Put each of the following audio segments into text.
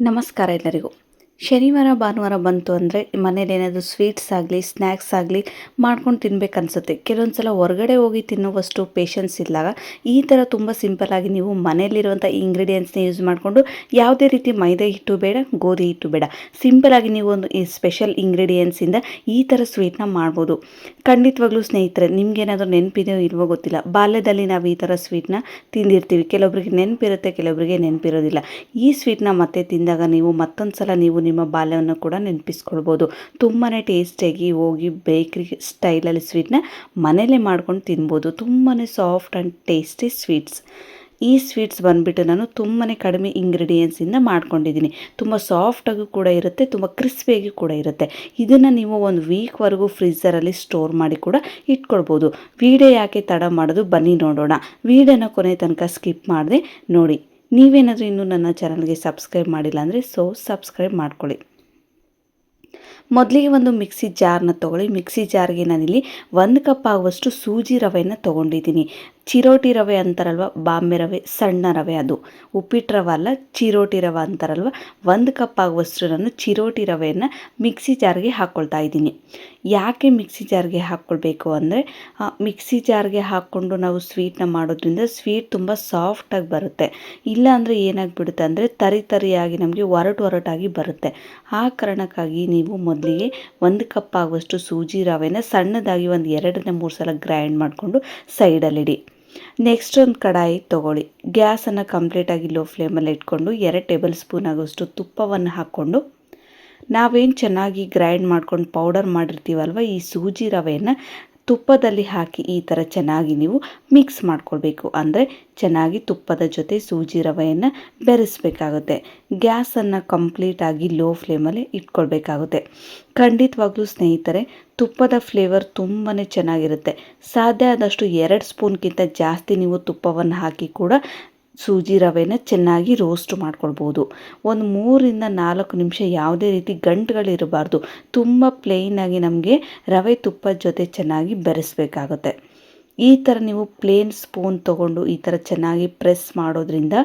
ನಮಸ್ಕಾರ ಎಲ್ಲರಿಗೂ. ಶನಿವಾರ ಭಾನುವಾರ ಬಂತು ಅಂದರೆ ಮನೇಲಿ ಏನಾದರೂ ಸ್ವೀಟ್ಸ್ ಆಗಲಿ ಸ್ನ್ಯಾಕ್ಸ್ ಆಗಲಿ ಮಾಡ್ಕೊಂಡು ತಿನ್ಬೇಕನ್ಸುತ್ತೆ. ಕೆಲವೊಂದು ಸಲ ಹೊರಗಡೆ ಹೋಗಿ ತಿನ್ನುವಷ್ಟು ಪೇಷನ್ಸ್ ಇದ್ದಾಗ ಈ ಥರ ತುಂಬ ಸಿಂಪಲ್ಲಾಗಿ ನೀವು ಮನೆಯಲ್ಲಿರುವಂಥ ಇಂಗ್ರೀಡಿಯೆಂಟ್ಸ್ನ ಯೂಸ್ ಮಾಡಿಕೊಂಡು ಯಾವುದೇ ರೀತಿ ಮೈದಾ ಹಿಟ್ಟು ಬೇಡ, ಗೋಧಿ ಹಿಟ್ಟು ಬೇಡ, ಸಿಂಪಲ್ಲಾಗಿ ನೀವು ಒಂದು ಈ ಸ್ಪೆಷಲ್ ಇಂಗ್ರೀಡಿಯೆಂಟ್ಸಿಂದ ಈ ಥರ ಸ್ವೀಟ್ನ ಮಾಡ್ಬೋದು. ಖಂಡಿತವಾಗ್ಲೂ ಸ್ನೇಹಿತರೆ, ನಿಮಗೇನಾದರೂ ನೆನಪಿದೆಯೋ ಇಲ್ವೋ ಗೊತ್ತಿಲ್ಲ, ಬಾಲ್ಯದಲ್ಲಿ ನಾವು ಈ ಥರ ಸ್ವೀಟ್ನ ತಿಂದಿರ್ತೀವಿ. ಕೆಲವೊಬ್ಬರಿಗೆ ನೆನಪಿರುತ್ತೆ, ಕೆಲವೊಬ್ಬರಿಗೆ ನೆನಪಿರೋದಿಲ್ಲ. ಈ ಸ್ವೀಟ್ನ ಮತ್ತೆ ತಿಂದಾಗ ನೀವು ಮತ್ತೊಂದು ಸಲ ನೀವು ನಿಮ್ಮ ಬಾಲ್ಯವನ್ನು ಕೂಡ ನೆನಪಿಸ್ಕೊಳ್ಬೋದು. ತುಂಬಾ ಟೇಸ್ಟಿಯಾಗಿ ಹೋಗಿ ಬೇಕ್ರಿ ಸ್ಟೈಲಲ್ಲಿ ಸ್ವೀಟ್ನ ಮನೇಲೇ ಮಾಡ್ಕೊಂಡು ತಿನ್ಬೋದು. ತುಂಬಾ ಸಾಫ್ಟ್ ಆ್ಯಂಡ್ ಟೇಸ್ಟಿ ಸ್ವೀಟ್ಸ್. ಈ ಸ್ವೀಟ್ಸ್ ಬಂದುಬಿಟ್ಟು ನಾನು ತುಂಬಾ ಕಡಿಮೆ ಇಂಗ್ರೀಡಿಯೆಂಟ್ಸಿಂದ ಮಾಡ್ಕೊಂಡಿದ್ದೀನಿ. ತುಂಬ ಸಾಫ್ಟಾಗೂ ಕೂಡ ಇರುತ್ತೆ, ತುಂಬ ಕ್ರಿಸ್ಪಿಯಾಗಿ ಕೂಡ ಇರುತ್ತೆ. ಇದನ್ನು ನೀವು ಒಂದು ವೀಕ್ವರೆಗೂ ಫ್ರೀಝರಲ್ಲಿ ಸ್ಟೋರ್ ಮಾಡಿ ಕೂಡ ಇಟ್ಕೊಳ್ಬೋದು. ವಿಡಿಯೋ ಯಾಕೆ ತಡ ಮಾಡೋದು, ಬನ್ನಿ ನೋಡೋಣ. ವಿಡಿಯೋನ ಕೊನೆ ತನಕ ಸ್ಕಿಪ್ ಮಾಡದೆ ನೋಡಿ. ನೀವೇನಾದರೂ ಇನ್ನೂ ನನ್ನ ಚಾನಲ್ಗೆ ಸಬ್ಸ್ಕ್ರೈಬ್ ಮಾಡಿಲ್ಲ ಅಂದರೆ ಸಬ್ಸ್ಕ್ರೈಬ್ ಮಾಡ್ಕೊಳ್ಳಿ. ಮೊದಲಿಗೆ ಒಂದು ಮಿಕ್ಸಿ ಜಾರ್ನ ತೊಗೊಳ್ಳಿ. ಮಿಕ್ಸಿ ಜಾರ್ಗೆ ನಾನಿಲ್ಲಿ 1 ಕಪ್ ಆಗುವಷ್ಟು ಸೂಜಿ ರವೆಯನ್ನು ತೊಗೊಂಡಿದ್ದೀನಿ. ಚಿರೋಟಿ ರವೆ ಅಂತಾರಲ್ವ, ಬಾಂಬೆ ರವೆ, ಸಣ್ಣ ರವೆ, ಅದು ಉಪ್ಪಿಟ್ಟು ರವೆ ಅಲ್ಲ, ಚಿರೋಟಿ ರವೆ ಅಂತಾರಲ್ವ. 1 ಕಪ್ ಆಗುವಷ್ಟು ನಾನು ಚಿರೋಟಿ ರವೆಯನ್ನು ಮಿಕ್ಸಿ ಜಾರ್ಗೆ ಹಾಕ್ಕೊಳ್ತಾ ಇದ್ದೀನಿ. ಯಾಕೆ ಮಿಕ್ಸಿ ಜಾರ್ಗೆ ಹಾಕ್ಕೊಳ್ಬೇಕು ಅಂದರೆ, ಮಿಕ್ಸಿ ಜಾರ್ಗೆ ಹಾಕ್ಕೊಂಡು ನಾವು ಸ್ವೀಟ್ನ ಮಾಡೋದ್ರಿಂದ ಸ್ವೀಟ್ ತುಂಬ ಸಾಫ್ಟಾಗಿ ಬರುತ್ತೆ. ಇಲ್ಲಾಂದರೆ ಏನಾಗಿಬಿಡುತ್ತೆ ಅಂದರೆ ತರಿಯಾಗಿ ನಮಗೆ ಒರಟಾಗಿ ಬರುತ್ತೆ. ಆ ಕಾರಣಕ್ಕಾಗಿ ನೀವು ಮೊದಲಿಗೆ 1 ಕಪ್ ಆಗುವಷ್ಟು ಸೂಜಿ ರವೆನ ಸಣ್ಣದಾಗಿ ಒಂದು 2-3 ಸಲ ಗ್ರೈಂಡ್ ಮಾಡಿಕೊಂಡು ಸೈಡಲ್ಲಿಡಿ. ನೆಕ್ಸ್ಟ್ ಒಂದು ಕಡಾಯಿ ತೊಗೊಳ್ಳಿ. ಗ್ಯಾಸನ್ನು ಕಂಪ್ಲೀಟಾಗಿ ಲೋ ಫ್ಲೇಮಲ್ಲಿ ಇಟ್ಕೊಂಡು 2 ಟೇಬಲ್ ಸ್ಪೂನ್ ಆಗುವಷ್ಟು ತುಪ್ಪವನ್ನು ಹಾಕ್ಕೊಂಡು ನಾವೇನು ಚೆನ್ನಾಗಿ ಗ್ರೈಂಡ್ ಮಾಡ್ಕೊಂಡು ಪೌಡರ್ ಮಾಡಿರ್ತೀವಲ್ವ, ಈ ಸೂಜಿ ರವೆಯನ್ನು ತುಪ್ಪದಲ್ಲಿ ಹಾಕಿ ಈ ಥರ ಚೆನ್ನಾಗಿ ನೀವು ಮಿಕ್ಸ್ ಮಾಡ್ಕೊಳ್ಬೇಕು. ಅಂದರೆ ಚೆನ್ನಾಗಿ ತುಪ್ಪದ ಜೊತೆ ಸೂಜಿ ರವೆಯನ್ನು ಬೆರೆಸಬೇಕಾಗುತ್ತೆ. ಗ್ಯಾಸನ್ನು ಕಂಪ್ಲೀಟಾಗಿ ಲೋ ಫ್ಲೇಮಲ್ಲಿ ಇಟ್ಕೊಳ್ಬೇಕಾಗುತ್ತೆ. ಖಂಡಿತವಾಗ್ಲೂ ಸ್ನೇಹಿತರೆ, ತುಪ್ಪದ ಫ್ಲೇವರ್ ತುಂಬಾ ಚೆನ್ನಾಗಿರುತ್ತೆ. ಸಾಧ್ಯ ಆದಷ್ಟು 2 ಸ್ಪೂನ್ಗಿಂತ ಜಾಸ್ತಿ ನೀವು ತುಪ್ಪವನ್ನು ಹಾಕಿ ಕೂಡ ಸೂಜಿ ರವೆನ ಚೆನ್ನಾಗಿ ರೋಸ್ಟ್ ಮಾಡ್ಕೊಳ್ಬೋದು. ಒಂದು 3-4 ನಿಮಿಷ ಯಾವುದೇ ರೀತಿ ಗಂಟುಗಳಿರಬಾರ್ದು. ತುಂಬ ಪ್ಲೇನಾಗಿ ನಮಗೆ ರವೆ ತುಪ್ಪದ ಜೊತೆ ಚೆನ್ನಾಗಿ ಬೆರೆಸಬೇಕಾಗುತ್ತೆ. ಈ ಥರ ನೀವು ಪ್ಲೇನ್ ಸ್ಪೂನ್ ತೊಗೊಂಡು ಈ ಥರ ಚೆನ್ನಾಗಿ ಪ್ರೆಸ್ ಮಾಡೋದ್ರಿಂದ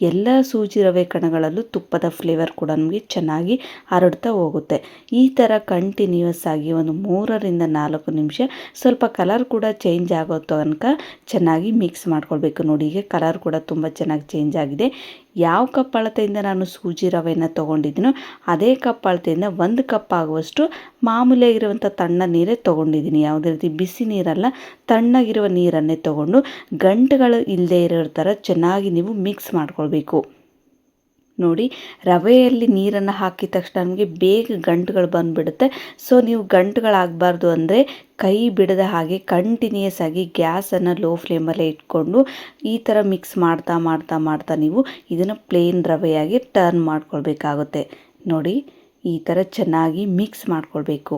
ಎಲ್ಲ ಸೂಜಿ ರವೆ ಕಣಗಳಲ್ಲೂ ತುಪ್ಪದ ಫ್ಲೇವರ್ ಕೂಡ ನಮಗೆ ಚೆನ್ನಾಗಿ ಹರಡ್ತಾ ಹೋಗುತ್ತೆ. ಈ ಥರ ಕಂಟಿನ್ಯೂಯಸ್ ಆಗಿ ಒಂದು 3-4 ನಿಮಿಷ ಸ್ವಲ್ಪ ಕಲರ್ ಕೂಡ ಚೇಂಜ್ ಆಗೋ ತನಕ ಚೆನ್ನಾಗಿ ಮಿಕ್ಸ್ ಮಾಡ್ಕೊಳ್ಬೇಕು. ನೋಡಿ, ಈಗ ಕಲರ್ ಕೂಡ ತುಂಬ ಚೆನ್ನಾಗಿ ಚೇಂಜ್ ಆಗಿದೆ. ಯಾವ ಕಪ್ ಅಳತೆಯಿಂದ ನಾನು ಸೂಜಿ ರವೆಯನ್ನು ತೊಗೊಂಡಿದ್ದೀನೋ ಅದೇ ಕಪ್ ಅಳತೆಯಿಂದ 1 ಕಪ್ ಆಗುವಷ್ಟು ಮಾಮೂಲಿಯಾಗಿರುವಂಥ ತಣ್ಣ ನೀರೇ ತೊಗೊಂಡಿದ್ದೀನಿ. ಯಾವುದೇ ರೀತಿ ಬಿಸಿ ನೀರಲ್ಲ, ತಣ್ಣಗಿರುವ ನೀರನ್ನೇ ತೊಗೊಂಡು ಗಂಟುಗಳು ಇಲ್ಲದೆ ಇರೋ ಥರ ಚೆನ್ನಾಗಿ ನೀವು ಮಿಕ್ಸ್ ಮಾಡ್ಕೊಳ್ಬೇಕು. ನೋಡಿ, ರವೆಯಲ್ಲಿ ನೀರನ್ನು ಹಾಕಿದ ತಕ್ಷಣ ನಮಗೆ ಬೇಗ ಗಂಟುಗಳು ಬಂದುಬಿಡುತ್ತೆ. ಸೊ ನೀವು ಗಂಟುಗಳಾಗಬಾರ್ದು ಅಂದರೆ ಕೈ ಬಿಡದ ಹಾಗೆ ಕಂಟಿನ್ಯೂಯಸ್ ಆಗಿ ಗ್ಯಾಸನ್ನು ಲೋ ಫ್ಲೇಮಲ್ಲೇ ಇಟ್ಕೊಂಡು ಈ ಥರ ಮಿಕ್ಸ್ ಮಾಡ್ತಾ ನೀವು ಇದನ್ನು ಪ್ಲೇನ್ ರವೆಯಾಗಿ ಟರ್ನ್ ಮಾಡ್ಕೊಳ್ಬೇಕಾಗುತ್ತೆ. ನೋಡಿ, ಈ ಥರ ಚೆನ್ನಾಗಿ ಮಿಕ್ಸ್ ಮಾಡ್ಕೊಳ್ಬೇಕು.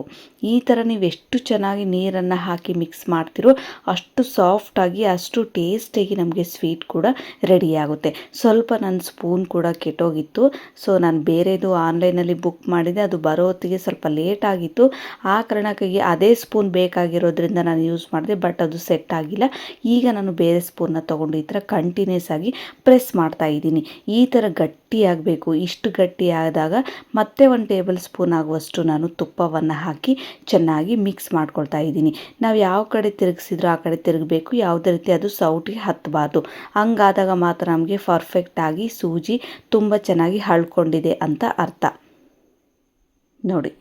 ಈ ಥರ ನೀವು ಎಷ್ಟು ಚೆನ್ನಾಗಿ ನೀರನ್ನು ಹಾಕಿ ಮಿಕ್ಸ್ ಮಾಡ್ತಿರೋ ಅಷ್ಟು ಸಾಫ್ಟಾಗಿ, ಅಷ್ಟು ಟೇಸ್ಟಿಯಾಗಿ ನಮಗೆ ಸ್ವೀಟ್ ಕೂಡ ರೆಡಿಯಾಗುತ್ತೆ. ಸ್ವಲ್ಪ ನನ್ನ ಸ್ಪೂನ್ ಕೂಡ ಕೆಟ್ಟೋಗಿತ್ತು. ಸೊ ನಾನು ಬೇರೆದು ಆನ್ಲೈನಲ್ಲಿ ಬುಕ್ ಮಾಡಿದೆ, ಅದು ಬರೋ ಹೊತ್ತಿಗೆ ಸ್ವಲ್ಪ ಲೇಟ್ ಆಗಿತ್ತು. ಆ ಕಾರಣಕ್ಕಾಗಿ ಅದೇ ಸ್ಪೂನ್ ಬೇಕಾಗಿರೋದ್ರಿಂದ ನಾನು ಯೂಸ್ ಮಾಡಿದೆ, ಬಟ್ ಅದು ಸೆಟ್ ಆಗಿಲ್ಲ. ಈಗ ನಾನು ಬೇರೆ ಸ್ಪೂನ್ನ ತೊಗೊಂಡು ಈ ಥರ ಕಂಟಿನ್ಯೂಸ್ ಆಗಿ ಪ್ರೆಸ್ ಮಾಡ್ತಾ ಇದ್ದೀನಿ. ಈ ಥರ ಗಟ್ಟಿಯಾಗಬೇಕು. ಇಷ್ಟು ಗಟ್ಟಿಯಾದಾಗ ಮತ್ತೆ 1 ಟೇಬಲ್ ಸ್ಪೂನ್ ಆಗುವಷ್ಟು ನಾನು ತುಪ್ಪವನ್ನು ಹಾಕಿ ಚೆನ್ನಾಗಿ ಮಿಕ್ಸ್ ಮಾಡ್ಕೊಳ್ತಾ ಇದ್ದೀನಿ. ನಾವು ಯಾವ ಕಡೆ ತಿರುಗಿಸಿದ್ರೂ ಆ ಕಡೆ ತಿರುಗಬೇಕು. ಯಾವುದೇ ರೀತಿ ಅದು ಸೌಟಿಗೆ ಹತ್ತಬಾರ್ದು. ಹಂಗಾದಾಗ ಮಾತ್ರ ನಮಗೆ ಪರ್ಫೆಕ್ಟಾಗಿ ಸೂಜಿ ತುಂಬ ಚೆನ್ನಾಗಿ ಹಳ್ಕೊಂಡಿದೆ ಅಂತ ಅರ್ಥ. ನೋಡಿ,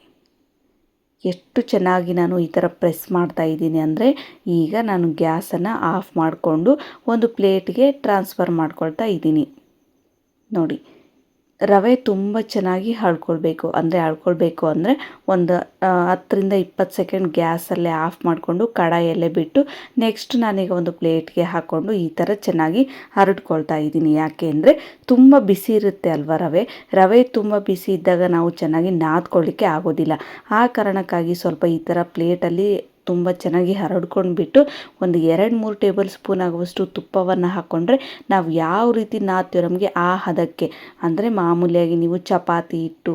ಎಷ್ಟು ಚೆನ್ನಾಗಿ ನಾನು ಈ ಥರ ಪ್ರೆಸ್ ಮಾಡ್ತಾ ಇದ್ದೀನಿ ಅಂದರೆ ಈಗ ನಾನು ಗ್ಯಾಸನ್ನು ಆಫ್ ಮಾಡಿಕೊಂಡು ಒಂದು ಪ್ಲೇಟ್ಗೆ ಟ್ರಾನ್ಸ್ಫರ್ ಮಾಡ್ಕೊಳ್ತಾ ಇದ್ದೀನಿ. ನೋಡಿ, ರವೆ ತುಂಬ ಚೆನ್ನಾಗಿ ಹಳ್ಕೊಳ್ಬೇಕು ಅಂದರೆ ಒಂದು 10-20 ಸೆಕೆಂಡ್ ಗ್ಯಾಸಲ್ಲೇ ಆಫ್ ಮಾಡಿಕೊಂಡು ಕಡಾಯಲ್ಲೇ ಬಿಟ್ಟು ನೆಕ್ಸ್ಟ್ ನಾನೀಗ ಒಂದು ಪ್ಲೇಟ್ಗೆ ಹಾಕ್ಕೊಂಡು ಈ ಥರ ಚೆನ್ನಾಗಿ ಹರಡ್ಕೊಳ್ತಾ ಇದ್ದೀನಿ. ಯಾಕೆ ಅಂದರೆ ತುಂಬ ಬಿಸಿ ಇರುತ್ತೆ ಅಲ್ವ ರವೆ ತುಂಬ ಬಿಸಿ ಇದ್ದಾಗ ನಾವು ಚೆನ್ನಾಗಿ ನಾದ್ಕೊಳ್ಳಿಕ್ಕೆ ಆಗೋದಿಲ್ಲ. ಆ ಕಾರಣಕ್ಕಾಗಿ ಸ್ವಲ್ಪ ಈ ಥರ ಪ್ಲೇಟಲ್ಲಿ ತುಂಬ ಚೆನ್ನಾಗಿ ಹರಡ್ಕೊಂಡ್ಬಿಟ್ಟು ಒಂದು 2-3 ಟೇಬಲ್ ಸ್ಪೂನ್ ಆಗುವಷ್ಟು ತುಪ್ಪವನ್ನು ಹಾಕ್ಕೊಂಡ್ರೆ ನಾವು ಯಾವ ರೀತಿ ನಾದ್ತೀವೋ ನಮಗೆ ಆ ಹದಕ್ಕೆ, ಅಂದರೆ ಮಾಮೂಲಿಯಾಗಿ ನೀವು ಚಪಾತಿ ಹಿಟ್ಟು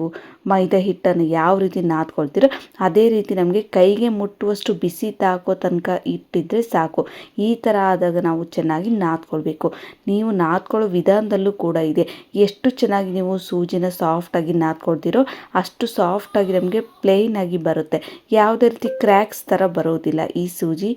ಮೈದಾ ಹಿಟ್ಟನ್ನು ಯಾವ ರೀತಿ ನಾದ್ಕೊಳ್ತೀರೋ ಅದೇ ರೀತಿ ನಮಗೆ ಕೈಗೆ ಮುಟ್ಟುವಷ್ಟು ಬಿಸಿ ತಾಕೋ ತನಕ ಇಟ್ಟಿದ್ರೆ ಸಾಕು. ಈ ಥರ ಆದಾಗ ನಾವು ಚೆನ್ನಾಗಿ ನಾದ್ಕೊಳ್ಬೇಕು. ನೀವು ನಾದ್ಕೊಳ್ಳೋ ವಿಧಾನದಲ್ಲೂ ಕೂಡ ಇದೆ. ಎಷ್ಟು ಚೆನ್ನಾಗಿ ನೀವು ಸೂಜಿನ ಸಾಫ್ಟಾಗಿ ನಾದ್ಕೊಳ್ತೀರೋ ಅಷ್ಟು ಸಾಫ್ಟಾಗಿ ನಮಗೆ ಪ್ಲೇನಾಗಿ ಬರುತ್ತೆ. ಯಾವುದೇ ರೀತಿ ಕ್ರ್ಯಾಕ್ಸ್ ಥರ ಬರೋದಿಲ್ಲ. ಈ ಸೂಜಿ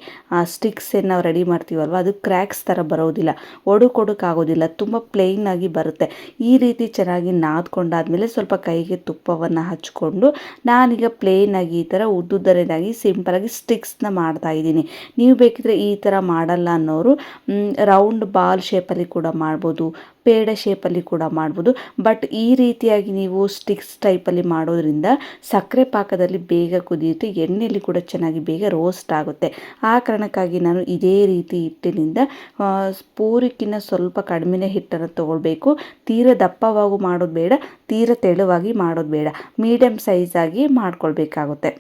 ಸ್ಟಿಕ್ಸ್ ಏನು ನಾವು ರೆಡಿ ಮಾಡ್ತೀವಲ್ವ ಅದು ಕ್ರ್ಯಾಕ್ಸ್ ಥರ ಬರೋದಿಲ್ಲ, ಒಡುಕೊಡುಕಾಗೋದಿಲ್ಲ, ತುಂಬ ಪ್ಲೇನಾಗಿ ಬರುತ್ತೆ. ಈ ರೀತಿ ಚೆನ್ನಾಗಿ ನಾದ್ಕೊಂಡಾದ್ಮೇಲೆ ಸ್ವಲ್ಪ ಕೈಗೆ ತುಪ್ಪವನ್ನು ಹಚ್ಕೊಂಡು ನಾನೀಗ ಪ್ಲೇನಾಗಿ ಈ ಥರ ಉದ್ದುದ್ದನೇದಾಗಿ ಸಿಂಪಲಾಗಿ ಸ್ಟಿಕ್ಸ್ನ ಮಾಡ್ತಾ ಇದ್ದೀನಿ. ನೀವು ಬೇಕಿದ್ರೆ ಈ ಥರ ಮಾಡಲ್ಲ ಅನ್ನೋರು ರೌಂಡ್ ಬಾಲ್ ಶೇಪಲ್ಲಿ ಕೂಡ ಮಾಡ್ಬೋದು, ಪೇಡ ಶೇಪಲ್ಲಿ ಕೂಡ ಮಾಡ್ಬೋದು. ಬಟ್ ಈ ರೀತಿಯಾಗಿ ನೀವು ಸ್ಟಿಕ್ಸ್ ಟೈಪಲ್ಲಿ ಮಾಡೋದ್ರಿಂದ ಸಕ್ಕರೆ ಪಾಕದಲ್ಲಿ ಬೇಗ ಕುದಿಯುತ್ತೆ, ಎಣ್ಣೆಯಲ್ಲಿ ಕೂಡ ಚೆನ್ನಾಗಿ ಬೇಗ ರೋಸ್ಟ್ ಆಗುತ್ತೆ. ಆ ಕಾರಣಕ್ಕಾಗಿ ನಾನು ಇದೇ ರೀತಿ ಹಿಟ್ಟಿನಿಂದ ಪೂರಿಕ್ಕಿಂತ ಸ್ವಲ್ಪ ಕಡಿಮೆನೇ ಹಿಟ್ಟನ್ನು ತೊಗೊಳ್ಬೇಕು. ತೀರ ದಪ್ಪವಾಗಿ ಮಾಡೋದು ಬೇಡ, ತೀರ ತೆಳುವಾಗಿ ಮಾಡೋದು ಬೇಡ, ಮೀಡಿಯಮ್ ಸೈಜಾಗಿ ಮಾಡ್ಕೊಳ್ಬೇಕಾಗುತ್ತೆ.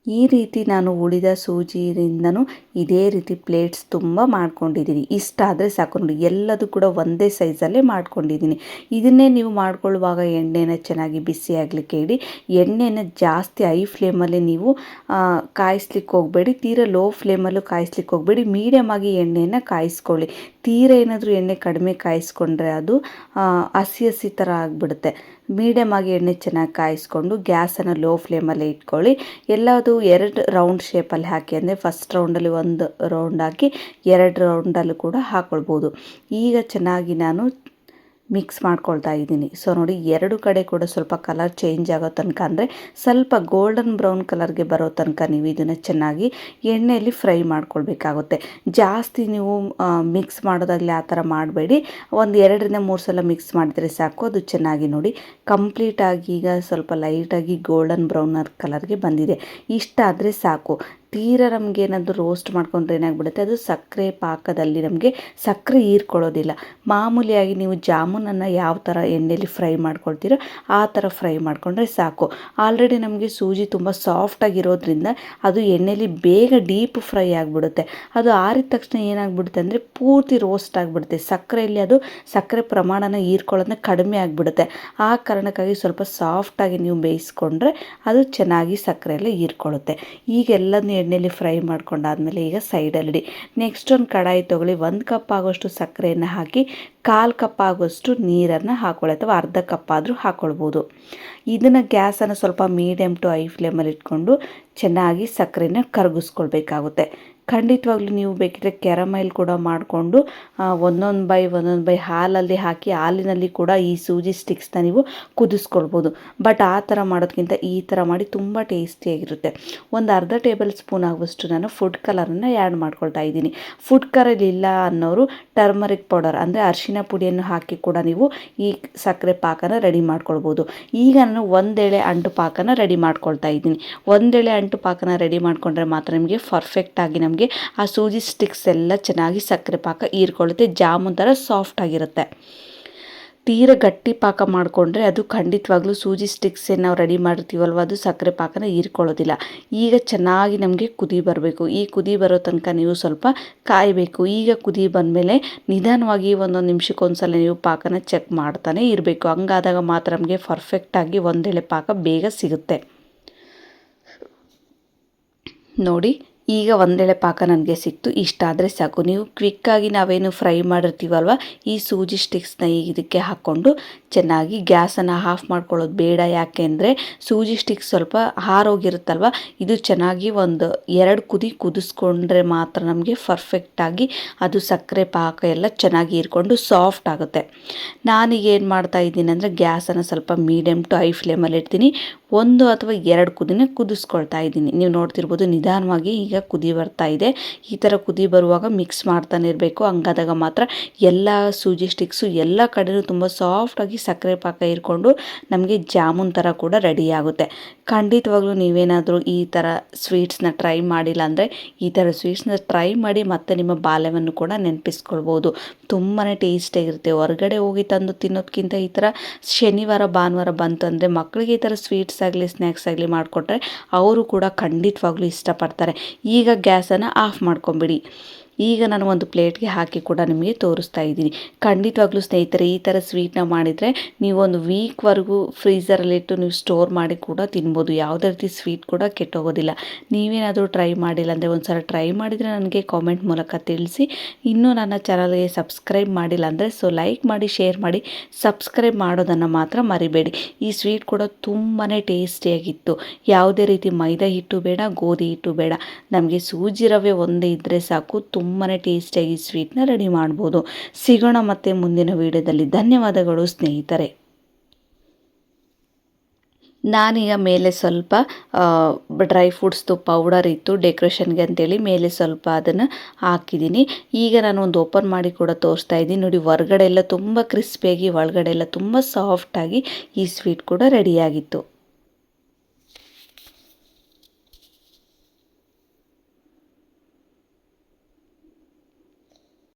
ಈ ರೀತಿ ನಾನು ಉಳಿದ ಸೂಜಿಯಿಂದನೂ ಇದೇ ರೀತಿ ಪ್ಲೇಟ್ಸ್ ತುಂಬ ಮಾಡ್ಕೊಂಡಿದ್ದೀನಿ. ಇಷ್ಟ ಆದರೆ ಸಾಕು ನೋಡಿ, ಎಲ್ಲದೂ ಕೂಡ ಒಂದೇ ಸೈಜಲ್ಲೇ ಮಾಡ್ಕೊಂಡಿದ್ದೀನಿ. ಇದನ್ನೇ ನೀವು ಮಾಡ್ಕೊಳ್ಳುವಾಗ ಎಣ್ಣೆನ ಚೆನ್ನಾಗಿ ಬಿಸಿ ಆಗಲಿಕ್ಕೆ ಇಡಿ. ಎಣ್ಣೆನ ಜಾಸ್ತಿ ಹೈ ಫ್ಲೇಮಲ್ಲಿ ನೀವು ಕಾಯಿಸ್ಲಿಕ್ಕೆ ಹೋಗಬೇಡಿ, ತೀರ ಲೋ ಫ್ಲೇಮಲ್ಲೂ ಕಾಯಿಸ್ಲಿಕ್ಕೆ ಹೋಗಬೇಡಿ. ಮೀಡಿಯಮ್ ಆಗಿ ಎಣ್ಣೆಯನ್ನು ಕಾಯಿಸ್ಕೊಳ್ಳಿ. ತೀರ ಏನಾದರೂ ಎಣ್ಣೆ ಕಡಿಮೆ ಕಾಯಿಸ್ಕೊಂಡ್ರೆ ಅದು ಹಸಿ ಹಸಿ ಥರ ಆಗಿಬಿಡುತ್ತೆ. ಮೀಡಿಯಮ್ ಆಗಿ ಎಣ್ಣೆ ಚೆನ್ನಾಗಿ ಕಾಯಿಸ್ಕೊಂಡು ಗ್ಯಾಸನ್ನು ಲೋ ಫ್ಲೇಮಲ್ಲೇ ಇಟ್ಕೊಳ್ಳಿ. ಎಲ್ಲದು 2 ರೌಂಡ್ ಶೇಪಲ್ಲಿ ಹಾಕಿ, ಅಂದರೆ ಫಸ್ಟ್ ರೌಂಡಲ್ಲಿ 1 ರೌಂಡ್ ಹಾಕಿ 2 ರೌಂಡಲ್ಲೂ ಕೂಡ ಹಾಕ್ಕೊಳ್ಬೋದು. ಈಗ ಚೆನ್ನಾಗಿ ನಾನು ಮಿಕ್ಸ್ ಮಾಡ್ಕೊಳ್ತಾ ಇದ್ದೀನಿ. ಸೊ ನೋಡಿ, 2 ಕಡೆ ಕೂಡ ಸ್ವಲ್ಪ ಕಲರ್ ಚೇಂಜ್ ಆಗೋ ತನಕ, ಅಂದರೆ ಸ್ವಲ್ಪ ಗೋಲ್ಡನ್ ಬ್ರೌನ್ ಕಲರ್ಗೆ ಬರೋ ತನಕ ನೀವು ಇದನ್ನು ಚೆನ್ನಾಗಿ ಎಣ್ಣೆಯಲ್ಲಿ ಫ್ರೈ ಮಾಡ್ಕೊಳ್ಬೇಕಾಗುತ್ತೆ. ಜಾಸ್ತಿ ನೀವು ಮಿಕ್ಸ್ ಮಾಡೋದಾಗಲಿ ಆ ಥರ ಮಾಡಬೇಡಿ. ಒಂದು 2-3 ಸಲ ಮಿಕ್ಸ್ ಮಾಡಿದರೆ ಸಾಕು. ಅದು ಚೆನ್ನಾಗಿ ನೋಡಿ ಕಂಪ್ಲೀಟಾಗಿ ಈಗ ಸ್ವಲ್ಪ ಲೈಟಾಗಿ ಗೋಲ್ಡನ್ ಬ್ರೌನ್ ಕಲರ್ಗೆ ಬಂದಿದೆ. ಇಷ್ಟ ಆದರೆ ಸಾಕು. ತೀರ ನಮಗೆ ಏನಾದರೂ ರೋಸ್ಟ್ ಮಾಡ್ಕೊಂಡ್ರೆ ಏನಾಗ್ಬಿಡುತ್ತೆ, ಅದು ಸಕ್ಕರೆ ಪಾಕದಲ್ಲಿ ನಮಗೆ ಸಕ್ಕರೆ ಹೀರ್ಕೊಳ್ಳೋದಿಲ್ಲ. ಮಾಮೂಲಿಯಾಗಿ ನೀವು ಜಾಮೂನನ್ನು ಯಾವ ಥರ ಎಣ್ಣೆಯಲ್ಲಿ ಫ್ರೈ ಮಾಡ್ಕೊಳ್ತೀರೋ ಆ ಥರ ಫ್ರೈ ಮಾಡಿಕೊಂಡ್ರೆ ಸಾಕು. ಆಲ್ರೆಡಿ ನಮಗೆ ಸೂಜಿ ತುಂಬ ಸಾಫ್ಟಾಗಿರೋದ್ರಿಂದ ಅದು ಎಣ್ಣೆಯಲ್ಲಿ ಬೇಗ ಡೀಪ್ ಫ್ರೈ ಆಗಿಬಿಡುತ್ತೆ. ಅದು ಆರಿದ ತಕ್ಷಣ ಏನಾಗ್ಬಿಡುತ್ತೆ ಅಂದರೆ ಪೂರ್ತಿ ರೋಸ್ಟ್ ಆಗಿಬಿಡುತ್ತೆ. ಸಕ್ಕರೆಯಲ್ಲಿ ಅದು ಸಕ್ಕರೆ ಪ್ರಮಾಣನ ಹೀರ್ಕೊಳ್ಳೋದನ್ನ ಕಡಿಮೆ ಆಗಿಬಿಡುತ್ತೆ. ಆ ಕಾರಣಕ್ಕಾಗಿ ಸ್ವಲ್ಪ ಸಾಫ್ಟಾಗಿ ನೀವು ಬೇಯಿಸ್ಕೊಂಡ್ರೆ ಅದು ಚೆನ್ನಾಗಿ ಸಕ್ಕರೆಯಲ್ಲೇ ಹೀರ್ಕೊಳ್ಳುತ್ತೆ. ಈಗೆಲ್ಲದನ್ನ ಎಣ್ಣೆಯಲ್ಲಿ ಫ್ರೈ ಮಾಡ್ಕೊಂಡಾದ್ಮೇಲೆ ಈಗ ಸೈಡಲ್ಲಿಡಿ. ನೆಕ್ಸ್ಟ್ ಒಂದು ಕಡಾಯಿ ತೊಗೊಳ್ಳಿ. 1 ಕಪ್ ಆಗೋಷ್ಟು ಸಕ್ಕರೆಯನ್ನು ಹಾಕಿ 1/4 ಕಪ್ ಆಗೋಷ್ಟು ನೀರನ್ನು ಹಾಕೊಳ್ಳಿ, ಅಥವಾ ಅರ್ಧ ಕಪ್ ಆದರೂ ಹಾಕ್ಕೊಳ್ಬೋದು. ಇದನ್ನು ಗ್ಯಾಸನ್ನು ಸ್ವಲ್ಪ ಮೀಡಿಯಮ್ ಟು ಹೈ ಫ್ಲೇಮಲ್ಲಿ ಇಟ್ಕೊಂಡು ಚೆನ್ನಾಗಿ ಸಕ್ಕರೆನ ಕರಗಿಸ್ಕೊಳ್ಬೇಕಾಗುತ್ತೆ. ಖಂಡಿತವಾಗ್ಲೂ ನೀವು ಬೇಕಿದ್ರೆ ಕ್ಯಾರಮೈಲ್ ಕೂಡ ಮಾಡಿಕೊಂಡು ಒಂದೊಂದು ಬೈ ಹಾಲಲ್ಲಿ ಹಾಕಿ ಹಾಲಿನಲ್ಲಿ ಕೂಡ ಈ ಸೂಜಿ ಸ್ಟಿಕ್ಸ್ನ ನೀವು ಕುದಿಸ್ಕೊಳ್ಬೋದು. ಬಟ್ ಆ ಥರ ಮಾಡೋದಕ್ಕಿಂತ ಈ ಥರ ಮಾಡಿ ತುಂಬ ಟೇಸ್ಟಿಯಾಗಿರುತ್ತೆ. ಒಂದು ಅರ್ಧ ಟೇಬಲ್ ಸ್ಪೂನ್ ಆಗುವಷ್ಟು ನಾನು ಫುಡ್ ಕಲರನ್ನು ಆ್ಯಡ್ ಮಾಡ್ಕೊಳ್ತಾ ಇದ್ದೀನಿ. ಫುಡ್ ಕಲರ್ ಇಲ್ಲ ಅನ್ನೋರು ಟರ್ಮರಿಕ್ ಪೌಡರ್, ಅಂದರೆ ಅರಿಶಿನ ಪುಡಿಯನ್ನು ಹಾಕಿ ಕೂಡ ನೀವು ಈ ಸಕ್ಕರೆ ಪಾಕನ ರೆಡಿ ಮಾಡ್ಕೊಳ್ಬೋದು. ಈಗ ನಾನು 1 ಎಳೆ ಅಂಟು ಪಾಕನ ರೆಡಿ ಮಾಡ್ಕೊಳ್ತಾ ಇದ್ದೀನಿ. 1 ಎಳೆ ಅಂಟು ಪಾಕನ ರೆಡಿ ಮಾಡಿಕೊಂಡ್ರೆ ಮಾತ್ರ ನಿಮಗೆ ಪರ್ಫೆಕ್ಟಾಗಿ ನಮಗೆ ಆ ಸೂಜಿ ಸ್ಟಿಕ್ಸ್ ಎಲ್ಲ ಚೆನ್ನಾಗಿ ಸಕ್ಕರೆ ಪಾಕ ಹೀರ್ಕೊಳ್ಳುತ್ತೆ, ಜಾಮೂನ್ ಥರ ಸಾಫ್ಟ್ ಆಗಿರುತ್ತೆ. ತೀರ ಗಟ್ಟಿ ಪಾಕ ಮಾಡಿಕೊಂಡ್ರೆ ಅದು ಖಂಡಿತವಾಗ್ಲೂ ಸೂಜಿ ಸ್ಟಿಕ್ಸ್ ಏನು ನಾವು ರೆಡಿ ಮಾಡಿರ್ತೀವಲ್ವ ಅದು ಸಕ್ಕರೆ ಪಾಕನ ಹೀರ್ಕೊಳ್ಳೋದಿಲ್ಲ. ಈಗ ಚೆನ್ನಾಗಿ ನಮಗೆ ಕುದಿ ಬರಬೇಕು. ಈ ಕುದಿ ಬರೋ ತನಕ ನೀವು ಸ್ವಲ್ಪ ಕಾಯಬೇಕು. ಈಗ ಕುದಿ ಬಂದಮೇಲೆ ನಿಧಾನವಾಗಿ 1 ನಿಮಿಷಕ್ಕೊಂದ್ಸಲ ನೀವು ಪಾಕನ ಚೆಕ್ ಮಾಡ್ತಾನೆ ಇರಬೇಕು. ಹಂಗಾದಾಗ ಮಾತ್ರ ನಮಗೆ ಪರ್ಫೆಕ್ಟಾಗಿ 1 ಎಳೆ ಪಾಕ ಬೇಗ ಸಿಗುತ್ತೆ. ನೋಡಿ, ಈಗ 1 ಎಳೆ ಪಾಕ ನನಗೆ ಸಿಕ್ತು. ಇಷ್ಟ ಆದರೆ ಸಾಕು. ನೀವು ಕ್ವಿಕ್ಕಾಗಿ ನಾವೇನು ಫ್ರೈ ಮಾಡಿರ್ತೀವಲ್ವ ಈ ಸೂಜಿ ಸ್ಟಿಕ್ಸ್ನ ಇದಕ್ಕೆ ಹಾಕ್ಕೊಂಡು ಚೆನ್ನಾಗಿ ಗ್ಯಾಸನ್ನು ಆಫ್ ಮಾಡ್ಕೊಳ್ಳೋದು ಬೇಡ. ಯಾಕೆಂದರೆ ಸೂಜಿ ಸ್ಟಿಕ್ಸ್ ಸ್ವಲ್ಪ ಹಾರೋಗಿರುತ್ತಲ್ವ, ಇದು ಚೆನ್ನಾಗಿ 1-2 ಕುದಿ ಕುದಿಸ್ಕೊಂಡ್ರೆ ಮಾತ್ರ ನಮಗೆ ಪರ್ಫೆಕ್ಟಾಗಿ ಅದು ಸಕ್ಕರೆ ಪಾಕ ಎಲ್ಲ ಚೆನ್ನಾಗಿ ಹೀರ್ಕೊಂಡು ಸಾಫ್ಟ್ ಆಗುತ್ತೆ. ನಾನೀಗ ಏನು ಮಾಡ್ತಾ ಇದ್ದೀನಿ ಅಂದರೆ ಗ್ಯಾಸನ್ನು ಸ್ವಲ್ಪ ಮೀಡಿಯಮ್ ಟು ಹೈ ಫ್ಲೇಮಲ್ಲಿ ಇಡ್ತೀನಿ. 1 ಅಥವಾ 2 ಕುದಿನ ಕುದಿಸ್ಕೊಳ್ತಾ ಇದ್ದೀನಿ. ನೀವು ನೋಡ್ತಿರ್ಬೋದು ನಿಧಾನವಾಗಿ ಈಗ ಕುದಿ ಬರ್ತಾ ಇದೆ. ಈ ಥರ ಕುದಿ ಬರುವಾಗ ಮಿಕ್ಸ್ ಮಾಡ್ತಾನೆ ಇರಬೇಕು. ಹಂಗಾದಾಗ ಮಾತ್ರ ಎಲ್ಲ ಸೂಜಿ ಸ್ಟಿಕ್ಸು ಎಲ್ಲ ಕಡೆಯೂ ತುಂಬ ಸಾಫ್ಟಾಗಿ ಸಕ್ಕರೆ ಪಾಕ ಹೀರ್ಕೊಂಡು ನಮಗೆ ಜಾಮೂನ್ ಥರ ಕೂಡ ರೆಡಿ ಆಗುತ್ತೆ. ಖಂಡಿತವಾಗ್ಲೂ ನೀವೇನಾದರೂ ಈ ಥರ ಸ್ವೀಟ್ಸ್ನ ಟ್ರೈ ಮಾಡಿಲ್ಲ ಅಂದರೆ ಈ ಥರ ಸ್ವೀಟ್ಸ್ನ ಟ್ರೈ ಮಾಡಿ ಮತ್ತೆ ನಿಮ್ಮ ಬಾಲ್ಯವನ್ನು ಕೂಡ ನೆನಪಿಸ್ಕೊಳ್ಬೋದು. ತುಂಬಾ ಟೇಸ್ಟಿಯಾಗಿರುತ್ತೆ. ಹೊರಗಡೆ ಹೋಗಿ ತಂದು ತಿನ್ನೋದಕ್ಕಿಂತ ಈ ಥರ ಶನಿವಾರ ಭಾನುವಾರ ಬಂತು ಅಂದರೆ ಮಕ್ಕಳಿಗೆ ಈ ಥರ ಸ್ವೀಟ್ಸ್ ಆಗಲಿ ಸ್ನ್ಯಾಕ್ಸ್ ಆಗಲಿ ಮಾಡಿಕೊಟ್ರೆ ಅವರು ಕೂಡ ಖಂಡಿತವಾಗ್ಲೂ ಇಷ್ಟಪಡ್ತಾರೆ. ಈಗ ಗ್ಯಾಸನ್ನು ಆಫ್ ಮಾಡ್ಕೊಂಬಿಡಿ. ಈಗ ನಾನು ಒಂದು ಪ್ಲೇಟ್ಗೆ ಹಾಕಿ ಕೂಡ ನಿಮಗೆ ತೋರಿಸ್ತಾ ಇದ್ದೀನಿ. ಖಂಡಿತವಾಗ್ಲೂ ಸ್ನೇಹಿತರೆ ಈ ಥರ ಸ್ವೀಟ್ನ ಮಾಡಿದರೆ ನೀವು ಒಂದು ವೀಕ್ವರೆಗೂ ಫ್ರೀಝರಲ್ಲಿಟ್ಟು ನೀವು ಸ್ಟೋರ್ ಮಾಡಿ ಕೂಡ ತಿನ್ಬೋದು. ಯಾವುದೇ ರೀತಿ ಸ್ವೀಟ್ ಕೂಡ ಕೆಟ್ಟೋಗೋದಿಲ್ಲ. ನೀವೇನಾದರೂ ಟ್ರೈ ಮಾಡಿಲ್ಲ ಅಂದರೆ ಒಂದು ಸಲ ಟ್ರೈ ಮಾಡಿದರೆ ನನಗೆ ಕಾಮೆಂಟ್ ಮೂಲಕ ತಿಳಿಸಿ. ಇನ್ನೂ ನನ್ನ ಚಾನಲ್ಗೆ ಸಬ್ಸ್ಕ್ರೈಬ್ ಮಾಡಿಲ್ಲ ಅಂದರೆ ಲೈಕ್ ಮಾಡಿ, ಶೇರ್ ಮಾಡಿ, ಸಬ್ಸ್ಕ್ರೈಬ್ ಮಾಡೋದನ್ನು ಮಾತ್ರ ಮರಿಬೇಡಿ. ಈ ಸ್ವೀಟ್ ಕೂಡ ತುಂಬಾ ಟೇಸ್ಟಿಯಾಗಿತ್ತು. ಯಾವುದೇ ರೀತಿ ಮೈದಾ ಹಿಟ್ಟು ಬೇಡ, ಗೋಧಿ ಹಿಟ್ಟು ಬೇಡ, ನಮಗೆ ಸೂಜಿ ರವೆ ಒಂದೇ ಇದ್ದರೆ ಸಾಕು. ತುಂಬಾ ಟೇಸ್ಟಿಯಾಗಿ ಸ್ವೀಟ್ನ ರೆಡಿ ಮಾಡ್ಬೋದು. ಸಿಗೋಣ ಮತ್ತೆ ಮುಂದಿನ ವಿಡಿಯೋದಲ್ಲಿ. ಧನ್ಯವಾದಗಳು ಸ್ನೇಹಿತರೆ. ನಾನೀಗ ಮೇಲೆ ಸ್ವಲ್ಪ ಡ್ರೈ ಫ್ರೂಟ್ಸ್ದು ಪೌಡರ್ ಇತ್ತು ಡೆಕೋರೇಷನ್ಗೆ ಅಂತೇಳಿ ಮೇಲೆ ಸ್ವಲ್ಪ ಅದನ್ನು ಹಾಕಿದ್ದೀನಿ. ಈಗ ನಾನು ಒಂದು ಓಪನ್ ಮಾಡಿ ಕೂಡ ತೋರಿಸ್ತಾ ಇದ್ದೀನಿ. ನೋಡಿ, ಹೊರಗಡೆ ಎಲ್ಲ ತುಂಬ ಕ್ರಿಸ್ಪಿಯಾಗಿ ಒಳಗಡೆ ಎಲ್ಲ ತುಂಬ ಸಾಫ್ಟಾಗಿ ಈ ಸ್ವೀಟ್ ಕೂಡ ರೆಡಿಯಾಗಿತ್ತು.